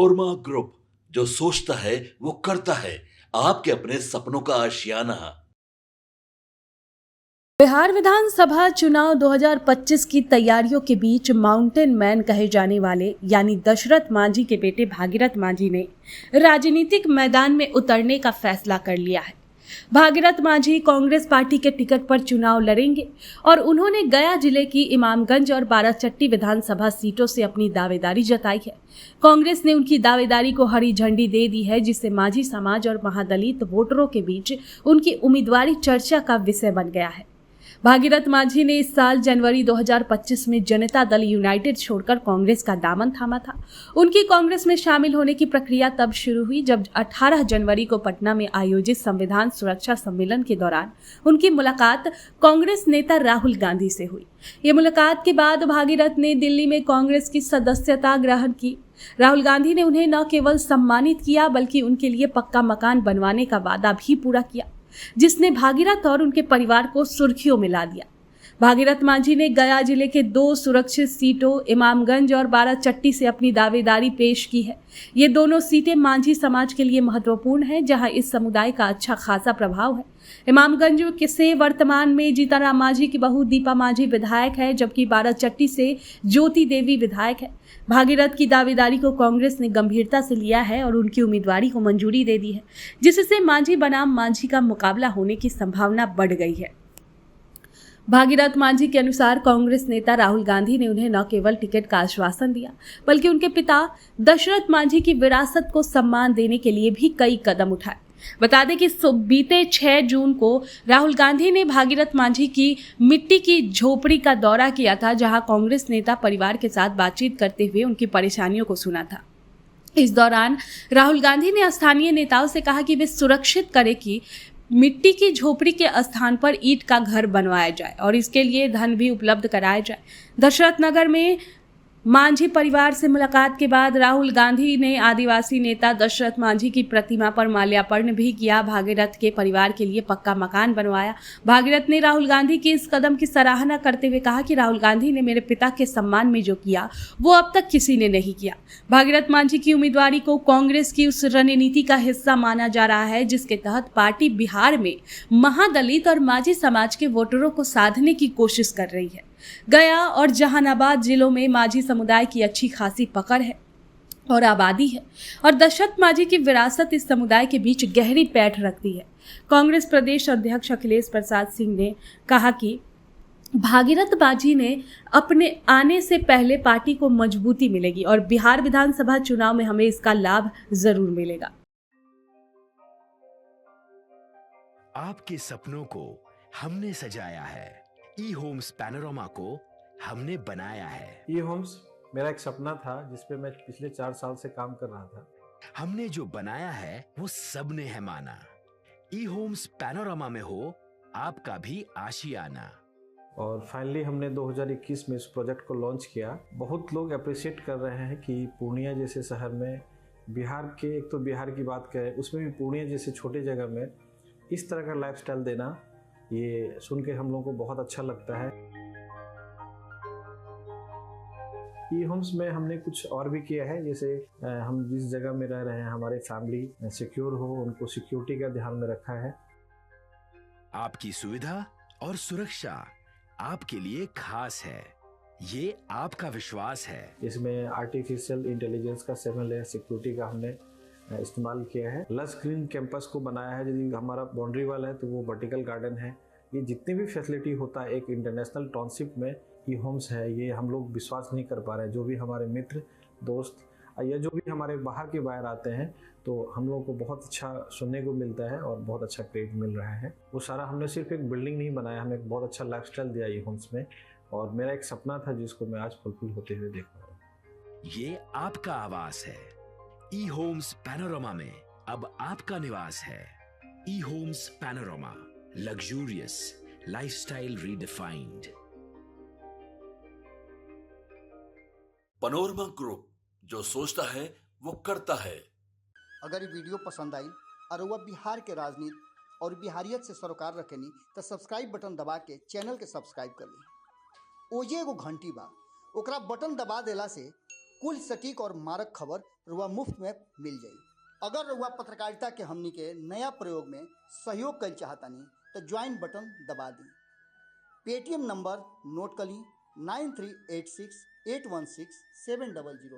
Panorama group, जो सोचता है वो करता है। आपके अपने सपनों का आशियाना। बिहार विधानसभा चुनाव 2025 की तैयारियों के बीच माउंटेन मैन कहे जाने वाले यानी दशरथ मांझी के बेटे भागीरथ मांझी ने राजनीतिक मैदान में उतरने का फैसला कर लिया है। भागीरथ मांझी कांग्रेस पार्टी के टिकट पर चुनाव लड़ेंगे और उन्होंने गया जिले की इमामगंज और बाराचट्टी विधानसभा सीटों से अपनी दावेदारी जताई है। कांग्रेस ने उनकी दावेदारी को हरी झंडी दे दी है, जिससे मांझी समाज और महादलित वोटरों के बीच उनकी उम्मीदवारी चर्चा का विषय बन गया है। भागीरथ मांझी ने इस साल जनवरी 2025 में जनता दल यूनाइटेड छोड़कर कांग्रेस का दामन थामा था। उनकी कांग्रेस में शामिल होने की प्रक्रिया तब शुरू हुई जब 18 जनवरी को पटना में आयोजित संविधान सुरक्षा सम्मेलन के दौरान उनकी मुलाकात कांग्रेस नेता राहुल गांधी से हुई। ये मुलाकात के बाद भागीरथ ने दिल्ली में कांग्रेस की सदस्यता ग्रहण की। राहुल गांधी ने उन्हें न केवल सम्मानित किया बल्कि उनके लिए पक्का मकान बनवाने का वादा भी पूरा किया, जिसने भागीरथ और उनके परिवार को सुर्खियों में ला दिया। भागीरथ मांझी ने गया जिले के 2 सुरक्षित सीटों इमामगंज और बाराचट्टी से अपनी दावेदारी पेश की है। ये दोनों सीटें मांझी समाज के लिए महत्वपूर्ण हैं, जहां इस समुदाय का अच्छा खासा प्रभाव है। इमामगंज से वर्तमान में जीताराम मांझी की बहू दीपा मांझी विधायक है, जबकि बाराचट्टी से ज्योति देवी विधायक है। भागीरथ की दावेदारी को कांग्रेस ने गंभीरता से लिया है और उनकी उम्मीदवारी को मंजूरी दे दी है, जिससे मांझी बनाम मांझी का मुकाबला होने की संभावना बढ़ गई है। भागीरथ मांझी के अनुसार कांग्रेस नेता राहुल गांधी ने उन्हें न केवल टिकट का आश्वासन दिया बल्कि उनके पिता दशरथ मांझी की विरासत को सम्मान देने के लिए भी कई कदम उठाए। बता दें कि बीते 6 जून को राहुल गांधी ने भागीरथ मांझी की मिट्टी की झोपड़ी का दौरा किया था, जहां कांग्रेस नेता परिवार के साथ बातचीत करते हुए उनकी परेशानियों को सुना था। इस दौरान राहुल गांधी ने स्थानीय नेताओं से कहा कि वे सुरक्षित करें कि मिट्टी की झोपड़ी के स्थान पर ईंट का घर बनवाया जाए और इसके लिए धन भी उपलब्ध कराया जाए। दशरथ नगर में मांझी परिवार से मुलाकात के बाद राहुल गांधी ने आदिवासी नेता दशरथ मांझी की प्रतिमा पर माल्यार्पण भी किया। भागीरथ के परिवार के लिए पक्का मकान बनवाया। भागीरथ ने राहुल गांधी के इस कदम की सराहना करते हुए कहा कि राहुल गांधी ने मेरे पिता के सम्मान में जो किया वो अब तक किसी ने नहीं किया। भागीरथ मांझी की उम्मीदवारी को कांग्रेस की उस रणनीति का हिस्सा माना जा रहा है जिसके तहत पार्टी बिहार में महादलित और मांझी समाज के वोटरों को साधने की कोशिश कर रही है। गया और जहानाबाद जिलों में मांझी समुदाय की अच्छी खासी पकड़ है और आबादी है और दशरथ मांझी की विरासत इस समुदाय के बीच गहरी पैठ रखती है। कांग्रेस प्रदेश अध्यक्ष अखिलेश प्रसाद सिंह ने कहा कि भागीरथ मांझी ने अपने आने से पहले पार्टी को मजबूती मिलेगी और बिहार विधानसभा चुनाव में हमें इसका लाभ जरूर मिलेगा। आपके सपनों को हमने सजाया है, ई होम्स पैनोरमा को हमने बनाया है। ई होम्स मेरा एक सपना था जिस पे मैं पिछले 4 साल से काम कर रहा था। हमने जो बनाया है वो सबने है माना। ई होम्स पैनोरमा में हो आपका भी आशियाना। और फाइनली हमने 2021 में इस प्रोजेक्ट को लॉन्च किया। बहुत लोग अप्रिशिएट कर रहे हैं कि पूर्णिया जैसे शहर में बिहार के, एक तो बिहार की बात करें उसमें भी पूर्णिया जैसे छोटे जगह में इस तरह का लाइफस्टाइल देना, ये सुन के हम लोगों को बहुत अच्छा लगता है। ई होम्स में हमने कुछ और भी किया है, जैसे हम जिस जगह में रह रहे हैं हमारे फैमिली सिक्योर हो, उनको सिक्योरिटी का ध्यान में रखा है। आपकी सुविधा और सुरक्षा आपके लिए खास है, ये आपका विश्वास है। इसमें आर्टिफिशियल इंटेलिजेंस का 7 लेयर सिक्योरिटी का हमने इस्तेमाल किया है। लस ग्रीन कैंपस को बनाया है। यदि हमारा बाउंड्री वाल है तो वो वर्टिकल गार्डन है। ये जितनी भी फैसिलिटी होता है एक इंटरनेशनल टाउनशिप में ई होम्स है, ये हम लोग विश्वास नहीं कर पा रहे हैं। जो भी हमारे मित्र दोस्त या जो भी हमारे बाहर के बाहर आते हैं तो हम लोगों को बहुत अच्छा सुनने को मिलता है और बहुत अच्छा क्रेडिट मिल रहा है। वो सारा हमने सिर्फ एक बिल्डिंग नहीं बनाया, हमें एक बहुत अच्छा लाइफस्टाइल दिया ई होम्स में और मेरा एक सपना था जिसको मैं आज फुलफिल होते हुए देख रहा हूँ। ये आपका आवास है। ई होम्स पैनोरमा में अब आपका निवास है। E homes panorama, luxurious lifestyle redefined. Panorama group, जो सोचता है वो करता है। अगर ये वीडियो पसंद आई और वह बिहार के राजनीति और बिहारियत से सरोकार रखेनी तो सब्सक्राइब बटन दबा के चैनल के सब्सक्राइब कर ली। ओजे एगो घंटी बा, ओकरा बटन दबा देला से कुल सटीक और मारक खबर रुआ मुफ्त में मिल जाई। अगर रुआ पत्रकारिता के हमनी के नया प्रयोग में सहयोग कर चाहतानी तो ज्वाइन बटन दबा दी। पेटीएम नंबर नोट कर ली 9386816700।